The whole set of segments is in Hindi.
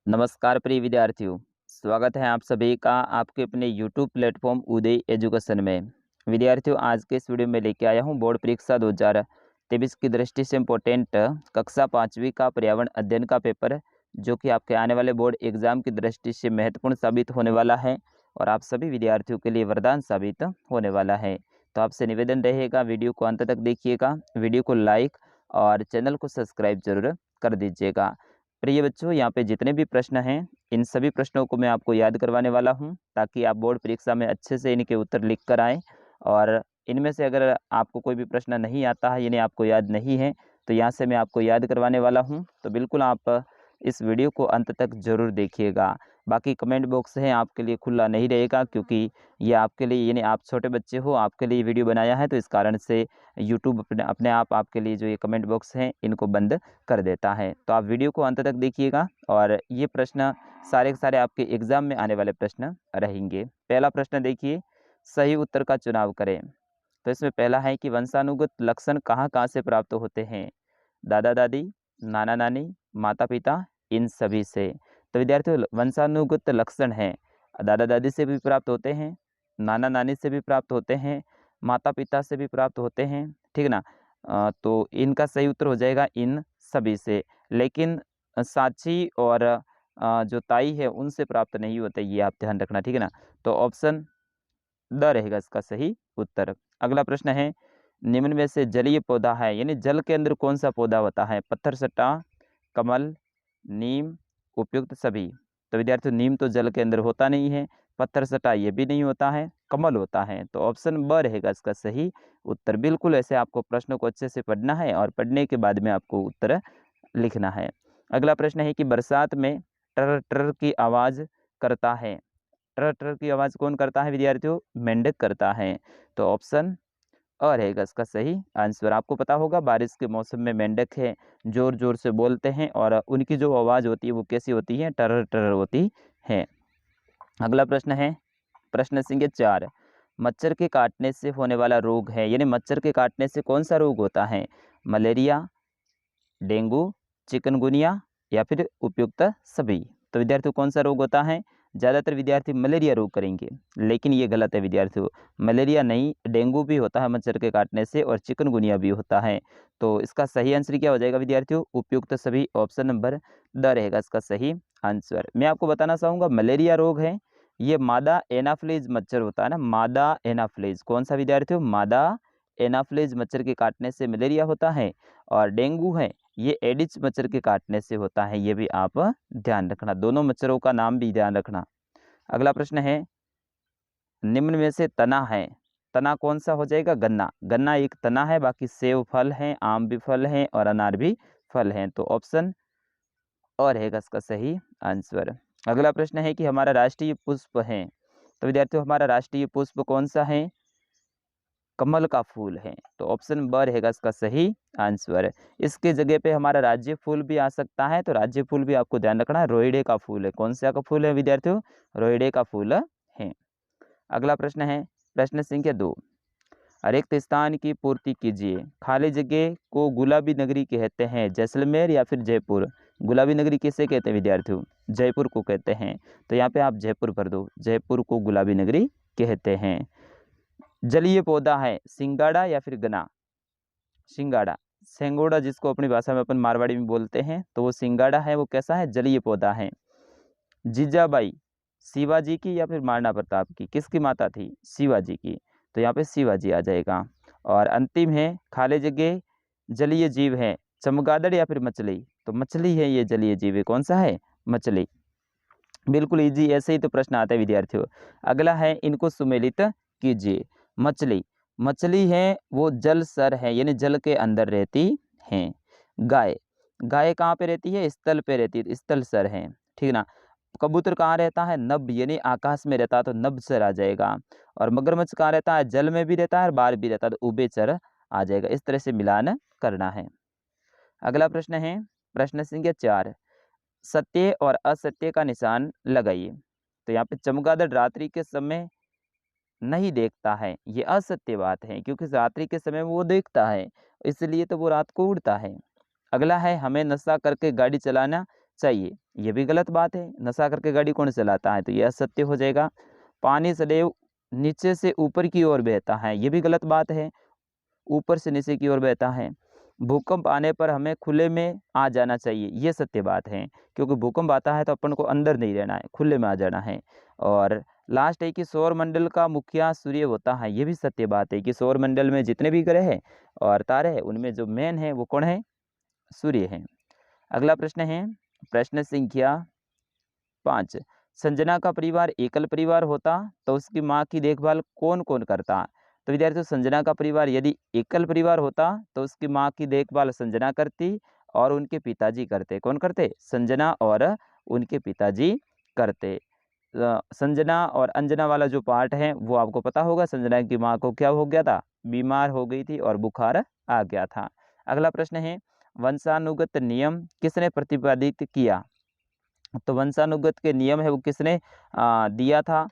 नमस्कार प्रिय विद्यार्थियों, स्वागत है आप सभी का आपके अपने YouTube प्लेटफॉर्म उदय एजुकेशन में। विद्यार्थियों, आज के इस वीडियो में लेके आया हूं बोर्ड परीक्षा 2023 की दृष्टि से इम्पोर्टेंट कक्षा 5वीं का पर्यावरण अध्ययन का पेपर, जो कि आपके आने वाले बोर्ड एग्जाम की दृष्टि से महत्वपूर्ण साबित होने वाला है और आप सभी विद्यार्थियों के लिए वरदान साबित होने वाला है। तो आपसे निवेदन रहेगा, वीडियो को अंत तक देखिएगा, वीडियो को लाइक और चैनल को सब्सक्राइब जरूर कर दीजिएगा। प्रिय बच्चों, यहाँ पे जितने भी प्रश्न हैं, इन सभी प्रश्नों को मैं आपको याद करवाने वाला हूं, ताकि आप बोर्ड परीक्षा में अच्छे से इनके उत्तर लिख कर आएँ। और इनमें से अगर आपको कोई भी प्रश्न नहीं आता है, यानी आपको याद नहीं है, तो यहाँ से मैं आपको याद करवाने वाला हूं। तो बिल्कुल आप इस वीडियो को अंत तक जरूर देखिएगा। बाकी कमेंट बॉक्स है आपके लिए खुला नहीं रहेगा, क्योंकि ये आपके लिए, यानी आप छोटे बच्चे हो, आपके लिए वीडियो बनाया है, तो इस कारण से यूट्यूब अपने आप आपके लिए जो ये कमेंट बॉक्स हैं इनको बंद कर देता है। तो आप वीडियो को अंत तक देखिएगा और ये प्रश्न सारे के सारे आपके एग्जाम में आने वाले प्रश्न रहेंगे। पहला प्रश्न देखिए, सही उत्तर का चुनाव करें। तो इसमें पहला है कि वंशानुगत लक्षण कहाँ कहाँ से प्राप्त होते हैं? दादा दादी, नाना नानी, माता पिता, इन सभी से। तो विद्यार्थियों, वंशानुगत लक्षण हैं, दादा दादी से भी प्राप्त होते हैं, नाना नानी से भी प्राप्त होते हैं, माता पिता से भी प्राप्त होते हैं, ठीक ना। तो इनका सही उत्तर हो जाएगा इन सभी से। लेकिन साची और जो ताई है उनसे प्राप्त नहीं होता, ये आप ध्यान रखना, ठीक है ना। तो ऑप्शन द रहेगा इसका सही उत्तर। अगला प्रश्न है, निम्न में से जलीय पौधा है, यानी जल के अंदर कौन सा पौधा होता है? पत्थर सट्टा, कमल, नीम, उपयुक्त सभी। तो विद्यार्थियों, नीम तो जल के अंदर होता नहीं है, पत्थर सट्टा ये भी नहीं होता है, कमल होता है। तो ऑप्शन ब रहेगा इसका सही उत्तर। बिल्कुल ऐसे आपको प्रश्नों को अच्छे से पढ़ना है और पढ़ने के बाद में आपको उत्तर लिखना है। अगला प्रश्न है कि बरसात में टर टर की आवाज़ करता है। टर टर की आवाज़ कौन करता है विद्यार्थियों? मेंढक करता है। तो ऑप्शन अ रहेगा इसका सही आंसर। आपको पता होगा, बारिश के मौसम में मेंढक है जोर जोर से बोलते हैं और उनकी जो आवाज़ होती है वो कैसी होती है? टर टर होती है। अगला प्रश्न है, प्रश्न संख्या 4, मच्छर के काटने से होने वाला रोग है, यानी मच्छर के काटने से कौन सा रोग होता है? मलेरिया, डेंगू, चिकनगुनिया या फिर उपयुक्त सभी। तो विद्यार्थियों, कौन सा रोग होता है? ज़्यादातर विद्यार्थी मलेरिया रोग करेंगे, लेकिन ये गलत है विद्यार्थियों। मलेरिया नहीं, डेंगू भी होता है मच्छर के काटने से और चिकनगुनिया भी होता है। तो इसका सही आंसर क्या हो जाएगा विद्यार्थियों? उपयुक्त सभी। ऑप्शन नंबर द रहेगा इसका सही आंसर। मैं आपको बताना चाहूँगा, मलेरिया रोग है, ये मादा एनाफ्लीज मच्छर होता है ना, मादा एनाफ्लीज। कौन सा विद्यार्थियों? मादा एनाफ्लीज मच्छर के काटने से मलेरिया होता है। और डेंगू है, ये एडिस मच्छर के काटने से होता है, ये भी आप ध्यान रखना, दोनों मच्छरों का नाम भी ध्यान रखना। अगला प्रश्न है, निम्न में से तना है, तना कौन सा हो जाएगा? गन्ना। गन्ना एक तना है, बाकी सेब फल है, आम भी फल है और अनार भी फल है। तो ऑप्शन अ रहेगा इसका सही आंसर। अगला प्रश्न है कि हमारा राष्ट्रीय पुष्प है। तो विद्यार्थियों, हमारा राष्ट्रीय पुष्प कौन सा है? कमल का फूल है। तो ऑप्शन ब रहेगा इसका सही आंसर। इसके जगह पे हमारा राज्य फूल भी आ सकता है, तो राज्य फूल भी आपको ध्यान रखना है, रोइडे का फूल है। कौन सा का फूल है विद्यार्थियों? रोइडे का फूल है। अगला प्रश्न है, प्रश्न संख्या 2, रिक्त स्थान की पूर्ति कीजिए। खाली जगह को गुलाबी नगरी कहते हैं, जैसलमेर या फिर जयपुर? गुलाबी नगरी किसे कहते हैं विद्यार्थियों? जयपुर को कहते हैं। तो यहाँ पे आप जयपुर भर दो, जयपुर को गुलाबी नगरी कहते हैं। जलीय पौधा है, सिंगाड़ा या फिर गना? सिंगाड़ा, सेंगोड़ा जिसको अपनी भाषा में अपन मारवाड़ी में बोलते हैं, तो वो सिंगाड़ा है, वो कैसा है? जलीय पौधा है। जीजाबाई, शिवाजी की या फिर महाराणा प्रताप की? किसकी माता थी? शिवाजी की। तो यहाँ पे शिवाजी आ जाएगा। और अंतिम है, खाली जगह जलीय जीव है, चमगादड़ या फिर मछली? तो मछली है, ये जलीय जीव है। कौन सा है? मछली। बिल्कुल इजी, ऐसे ही तो प्रश्न आता है विद्यार्थियों। अगला है, इनको सुमेलित कीजिए। मछली, मछली है वो जल सर है, यानी जल के अंदर रहती हैं। गाय, गाय कहाँ पे रहती है? स्थल पे रहती है, स्थल सर है, ठीक ना। कबूतर कहाँ रहता है? नभ, यानी आकाश में रहता है, तो नभ सर आ जाएगा। और मगरमच्छ कहाँ रहता है? जल में भी रहता है और बाहर भी रहता है, तो उभयचर आ जाएगा। इस तरह से मिलान करना है। अगला प्रश्न है, प्रश्न संख्या 4, सत्य और असत्य का निशान लगाइए। तो यहाँ पे चमगादड़ रात्रि के समय नहीं देखता है, ये असत्य बात है, क्योंकि रात्रि के समय वो देखता है, इसलिए तो वो रात को उड़ता है। अगला है, हमें नशा करके गाड़ी चलाना चाहिए। ये भी गलत बात है, नशा करके गाड़ी कौन चलाता है, तो ये असत्य हो जाएगा। पानी सदैव नीचे से ऊपर की ओर बहता है, ये भी गलत बात है, ऊपर से नीचे की ओर बहता है। भूकंप आने पर हमें खुले में आ जाना चाहिए, ये सत्य बात है, क्योंकि भूकंप आता है तो अपन को अंदर नहीं रहना है, खुले में आ जाना है। और लास्ट है कि सौर मंडल का मुखिया सूर्य होता है, ये भी सत्य बात है कि सौर मंडल में जितने भी ग्रह हैं और तारे हैं उनमें जो मेन है वो कौन है, सूर्य है। अगला प्रश्न है प्रश्न संख्या 5, संजना का परिवार एकल परिवार होता तो उसकी माँ की देखभाल कौन कौन करता। तो विद्यार्थियों, संजना का परिवार यदि एकल परिवार होता तो उसकी माँ की देखभाल संजना करती और उनके पिताजी करते। कौन करते, संजना और उनके पिताजी करते। संजना और अंजना वाला जो पार्ट है वो आपको पता होगा, संजना की माँ को क्या हो गया था, बीमार हो गई थी और बुखार आ गया था। अगला प्रश्न है वंशानुगत नियम किसने प्रतिपादित किया। तो वंशानुगत के नियम है वो किसने दिया था,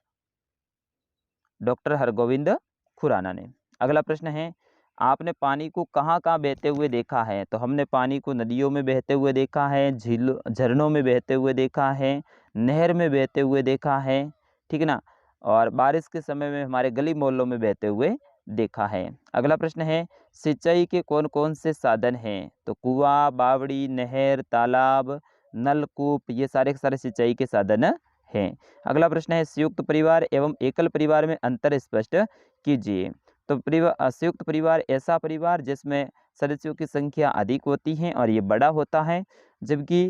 डॉक्टर हरगोविंद खुराना ने। अगला प्रश्न है आपने पानी को कहाँ कहाँ बहते हुए देखा है। तो हमने पानी को नदियों में बहते हुए देखा है, झील झरनों में बहते हुए देखा है, नहर में बहते हुए देखा है, ठीक है ना, और बारिश के समय में हमारे गली मोहल्लों में बहते हुए देखा है। अगला प्रश्न है सिंचाई के कौन कौन से साधन हैं। तो कुआं, बावड़ी, नहर, तालाब, नलकूप, ये सारे के सारे सिंचाई के साधन हैं। अगला प्रश्न है संयुक्त परिवार एवं एकल परिवार में अंतर स्पष्ट कीजिए। तो संयुक्त परिवार ऐसा परिवार जिसमें सदस्यों की संख्या अधिक होती है और ये बड़ा होता है, जबकि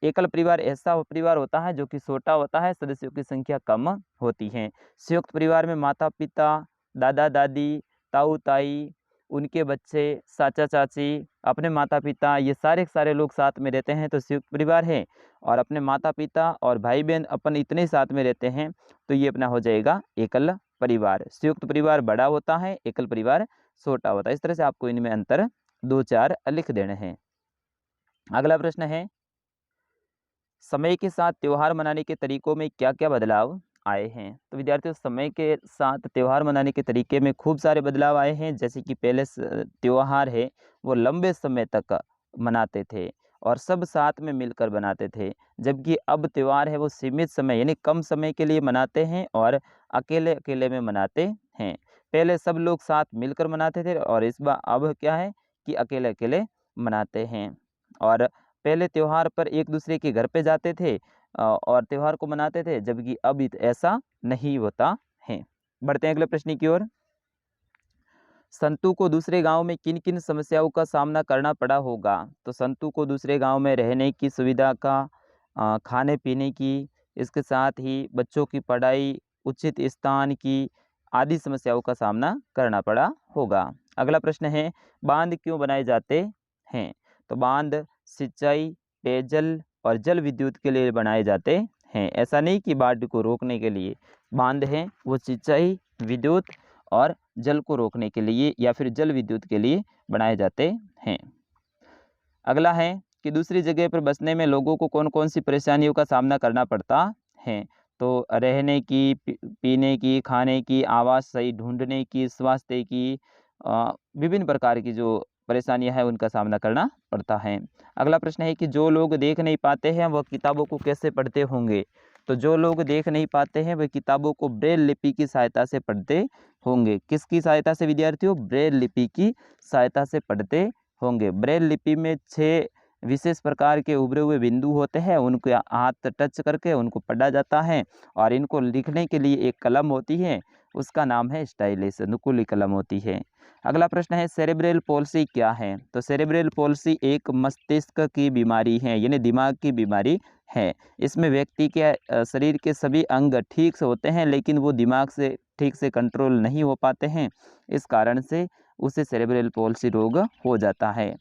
एकल परिवार ऐसा परिवार होता है जो कि छोटा होता है, सदस्यों की संख्या कम होती है। संयुक्त परिवार में माता पिता, दादा दादी, ताऊ ताई, उनके बच्चे, चाचा चाची, अपने माता पिता, ये सारे के सारे लोग साथ में रहते हैं तो संयुक्त परिवार है। और अपने माता पिता और भाई बहन अपन इतने साथ में रहते हैं तो ये अपना हो जाएगा एकल परिवार। संयुक्त परिवार बड़ा होता है, एकल परिवार छोटा होता है। इस तरह से आपको इनमें अंतर 2-4 लिख देने हैं। अगला प्रश्न है समय के साथ त्यौहार मनाने के तरीकों में क्या क्या बदलाव आए हैं। तो विद्यार्थियों, समय के साथ त्यौहार मनाने के तरीके में खूब सारे बदलाव आए हैं। जैसे कि पहले त्यौहार है वो लंबे समय तक मनाते थे और सब साथ में मिलकर बनाते थे, जबकि अब त्यौहार है वो सीमित समय यानी कम समय के लिए मनाते हैं और अकेले अकेले में मनाते हैं। पहले सब लोग साथ मिलकर मनाते थे और इस बार अब क्या है कि अकेले अकेले मनाते हैं। और पहले त्योहार पर एक दूसरे के घर पे जाते थे और त्यौहार को मनाते थे, जबकि अब ऐसा नहीं होता है। बढ़ते हैं अगले प्रश्न की ओर। संतू को दूसरे गांव में किन किन समस्याओं का सामना करना पड़ा होगा। तो संतू को दूसरे गांव में रहने की सुविधा का, खाने पीने की, इसके साथ ही बच्चों की पढ़ाई, उचित स्थान की आदि समस्याओं का सामना करना पड़ा होगा। अगला प्रश्न है बांध क्यों बनाए जाते हैं। तो बांध सिंचाई, पेयजल और जल विद्युत के लिए बनाए जाते हैं। ऐसा नहीं कि बाढ़ को रोकने के लिए, बांध हैं वो सिंचाई, विद्युत और जल को रोकने के लिए या फिर जल विद्युत के लिए बनाए जाते हैं। अगला है कि दूसरी जगह पर बसने में लोगों को कौन कौन सी परेशानियों का सामना करना पड़ता है। तो रहने की, पीने की, खाने की, आवास सही ढूंढने की, स्वास्थ्य की, विभिन्न प्रकार की जो परेशानियां हैं उनका सामना करना पड़ता है। अगला प्रश्न है कि जो लोग देख नहीं पाते हैं वह किताबों को कैसे पढ़ते होंगे। तो जो लोग देख नहीं पाते हैं वह किताबों को ब्रेल लिपि की सहायता से पढ़ते होंगे। किसकी सहायता से विद्यार्थियों, ब्रेल लिपि की सहायता से पढ़ते होंगे। ब्रेल लिपि में 6 विशेष प्रकार के उभरे हुए बिंदु होते हैं, उनको हाथ टच करके उनको पढ़ा जाता है और इनको लिखने के लिए एक कलम होती है, उसका नाम है स्टाइलस, नुकीली कलम होती है। अगला प्रश्न है सेरेब्रल पॉलिसी क्या है। तो सेरेब्रल पॉलिसी एक मस्तिष्क की बीमारी है यानी दिमाग की बीमारी है। इसमें व्यक्ति के शरीर के सभी अंग ठीक से होते हैं लेकिन वो दिमाग से ठीक से कंट्रोल नहीं हो पाते हैं, इस कारण से उसे सेरेब्रल पॉलिसी रोग हो जाता है।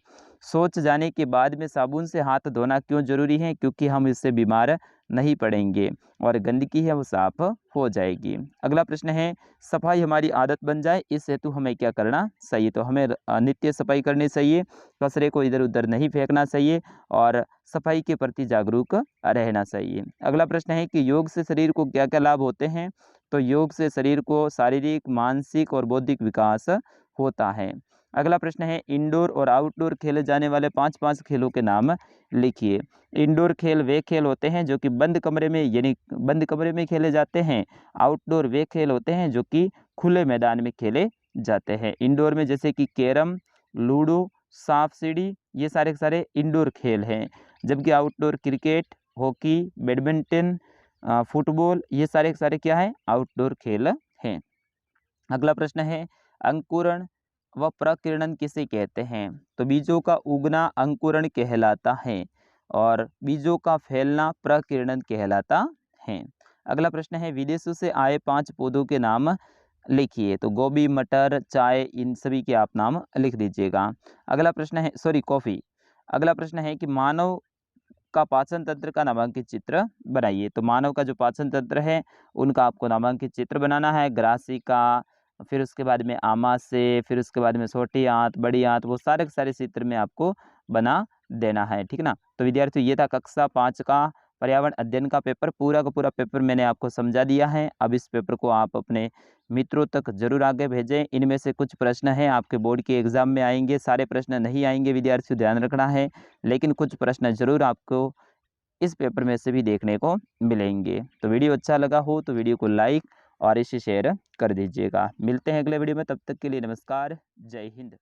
सोच जाने के बाद में साबुन से हाथ धोना क्यों जरूरी है, क्योंकि हम इससे बीमार नहीं पड़ेंगे और गंदगी है वो साफ हो जाएगी। अगला प्रश्न है सफाई हमारी आदत बन जाए इस हेतु हमें क्या करना चाहिए। तो हमें नित्य सफाई करनी चाहिए, कचरे को इधर उधर नहीं फेंकना चाहिए और सफाई के प्रति जागरूक रहना चाहिए। अगला प्रश्न है कि योग से शरीर को क्या क्या लाभ होते हैं। तो योग से शरीर को शारीरिक, मानसिक और बौद्धिक विकास होता है। अगला प्रश्न है इंडोर और आउटडोर खेले जाने वाले 5 खेलों के नाम लिखिए। इंडोर खेल वे खेल होते हैं जो कि बंद कमरे में यानी बंद कमरे में खेले जाते हैं। आउटडोर वे खेल होते हैं जो कि खुले मैदान में खेले जाते हैं। इंडोर में जैसे कि कैरम, लूडो, सांप सीढ़ी, ये सारे के सारे इंडोर खेल हैं। जबकि outdoor cricket, hockey, badminton, football, ये सारे के सारे क्या हैं, आउटडोर खेल हैं। अगला प्रश्न है, अंकुरण व प्रकीर्णन किसे कहते हैं? तो बीजों का उगना अंकुरण कहलाता है और बीजों का फैलना प्रकीर्णन कहलाता है। अगला प्रश्न है, विदेशों से आए 5 पौधों के नाम लिखिए। तो गोभी, मटर, चाय, इन सभी के आप नाम लिख दीजिएगा। अगला प्रश्न है, सॉरी कॉफ़ी। अगला प्रश्न है कि मानव का पाचन तंत्र का नामांकित चित्र बनाइए। तो मानव का जो पाचन तंत्र है उनका आपको नामांकित चित्र बनाना है। ग्रासी का, फिर उसके बाद में आमाशय, फिर उसके बाद में छोटी आंत, बड़ी आंत, वो सारे के सारे चित्र में आपको बना देना है, ठीक ना। तो विद्यार्थियों ये था कक्षा 5 का पर्यावरण अध्ययन का पेपर। पूरा का पूरा पेपर मैंने आपको समझा दिया है। अब इस पेपर को आप अपने मित्रों तक जरूर आगे भेजें। इनमें से कुछ प्रश्न हैं आपके बोर्ड के एग्जाम में आएंगे, सारे प्रश्न नहीं आएंगे विद्यार्थियों, ध्यान रखना है। लेकिन कुछ प्रश्न जरूर आपको इस पेपर में से भी देखने को मिलेंगे। तो वीडियो अच्छा लगा हो तो वीडियो को लाइक और इसे शेयर कर दीजिएगा। मिलते हैं अगले वीडियो में, तब तक के लिए नमस्कार, जय हिंद।